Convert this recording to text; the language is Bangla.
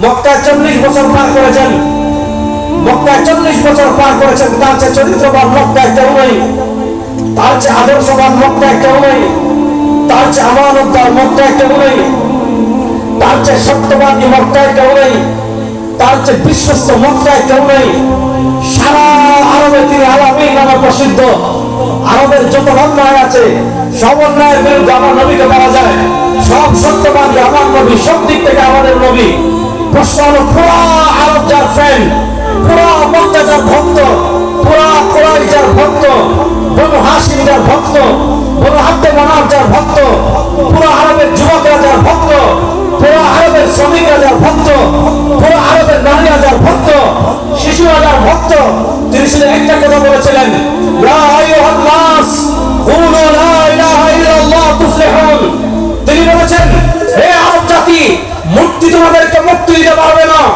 মক্কায় 40 বছর পার করেছেন, মক্কায় 40 বছর পার করেছেন। তার চেয়ে চরিত্রবান মক্কায় কেউ নেই, তার চেয়ে আদর্শবান মক্কায় কেউ নেই, তার চেয়ে আমানতদার মক্কায় কেউ নেই, তার চেয়ে সত্যবাদী মক্কায় কেউ নেই, তার চেয়ে বিশ্বস্ত মক্কায় কেউ নেই। সারা আরবে তিনি আলামিন নামে প্রসিদ্ধ। আরবের যত অন্যায় আছে সব অন্যায়ের বিরুদ্ধে আমার নবীকে বলা যায়। সব সত্যবাদী আমার নবী, সব দিক থেকে আমাদের নবী। প্রশ্ন হলো, পুরা আরব যার ফ্রেন্ড, পুরা মক্কা যার ভক্ত, পুরা কুরাইশ যার ভক্ত, বনু হাশিম যার ভক্ত, বনু আব্দে মানাফ যার ভক্ত, পুরা আরবের যুবকরা যার ভক্ত, পুরা আরবের শ্রমিকরা যার ভক্ত, পুরা আরবের নারীরা যার ভক্ত, শিশুরা যার ভক্ত, তিনি শুধু একটা কথা বলেছিলেন, ইয়া আইয়ুহান নাস কুলু লা ইলাহা ইল্লাল্লাহ তুফলিহুন। তিনি বলেছেন, হে আরব জাতি, মূর্তি তোমাদেরকে মুক্তি দিতে পারবে